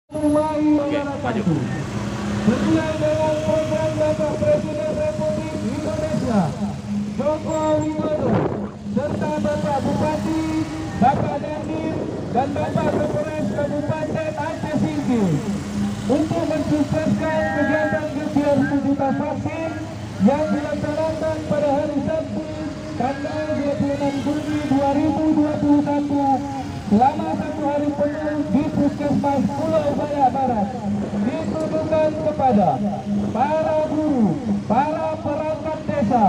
Oke, maju. Sesuai dengan program Bapak Presiden Republik Indonesia Joko Widodo serta Bapak Bupati, Bapak Dandim, dan Bapak Kapolres Kabupaten Aceh Singkil untuk mensukseskan kegiatan gebiar 1 juta vaksin yang dilaksanakan pada hari Sabtu tanggal 26 Juni 2021 selama 1 hari penuh di Puskesmas Pulau Bayak Barat, ditujukan kepada para guru, para perangkat desa,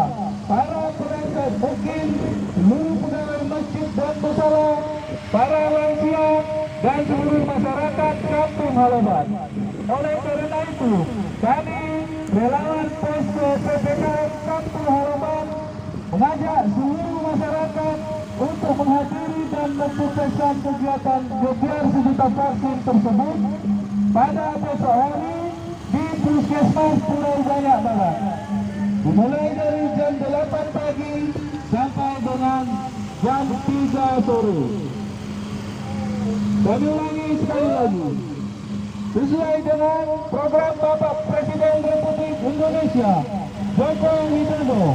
para perangkat mukim, seluruh pegawai masjid dan musala, para lansia, dan seluruh masyarakat Kampung Halaban. Oleh karena itu, kami relawan posko PPKM Kampung Halaban mengajak seluruh masyarakat untuk menghadiri dan mensukseskan kegiatan gebiar 1 juta vaksin tersebut pada besok hari di Puskesmas Pulau Bayak Barat, dimulai dari jam 8 pagi sampai dengan jam 3 sore. Kami ulangi sekali lagi, sesuai dengan program Bapak Presiden Republik Indonesia Joko Widodo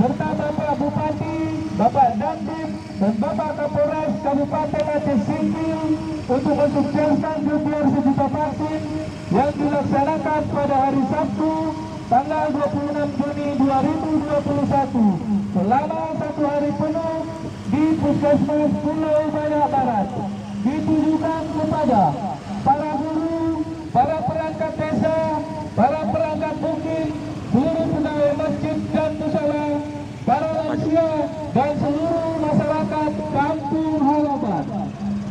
serta Bapak Bupati, Bapak Dandim, dan Bapak Kapolres Kabupaten Aceh Singkil untuk mensukseskan gebiar 1 juta vaksin yang dilaksanakan pada hari Sabtu tanggal 26 Juni 2021 selama 1 hari penuh di Puskesmas Pulau Bayak Barat, ditujukan kepada para guru, para perangkat desa, para perangkat mukim, seluruh pegawai masjid dan musala, para lansia, dan seluruh masyarakat Kampung Halaban.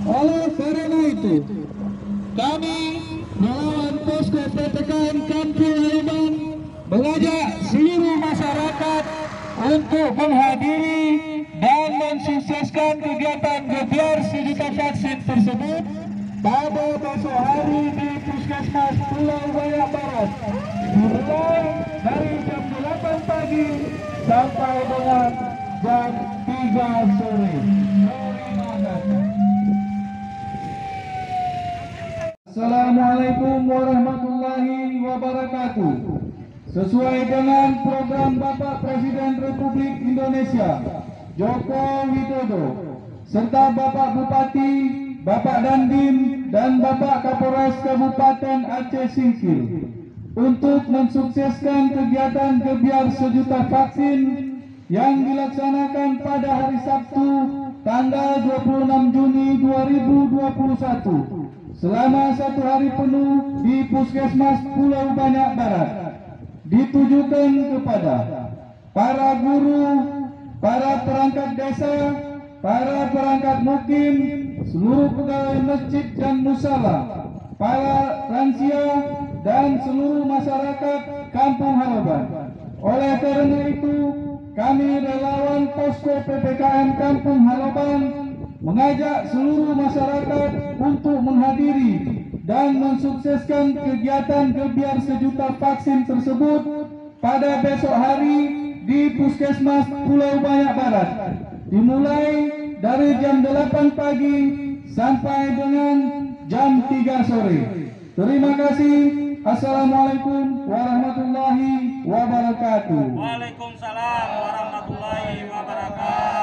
Oleh karena itu, kami relawan posko PPKM Kampung Halaban mengajak seluruh masyarakat untuk menghadiri dan mensukseskan kegiatan gebiar 1 juta vaksin tersebut pada besok hari di Puskesmas Pulau Bayak Barat, dimulai dari jam 8 pagi sampai dengan jam 3 sore. Assalamualaikum warahmatullahi wabarakatuh. Sesuai dengan program Bapak Presiden Republik Indonesia Joko Widodo serta Bapak Bupati, Bapak Dandim, dan Bapak Kapolres Kabupaten Aceh Singkil untuk mensukseskan kegiatan gebiar 1 juta vaksin yang dilaksanakan pada hari Sabtu tanggal 26 Juni 2021 selama 1 hari penuh di Puskesmas Pulau Bayak Barat, ditujukan kepada para guru, para perangkat desa, para perangkat mukim, seluruh pegawai masjid dan musala, para lansia, dan seluruh masyarakat Kampung Halaban. Oleh karena itu, kami relawan posko PPKM Kampung Halaban mengajak seluruh masyarakat untuk menghadiri dan mensukseskan kegiatan gebiar 1 juta vaksin tersebut pada besok hari di Puskesmas Pulau Bayak Barat, dimulai dari jam 8 pagi sampai dengan jam 3 sore. Terima kasih. Assalamualaikum warahmatullahi wabarakatuh. Waalaikumsalam warahmatullahi wabarakatuh.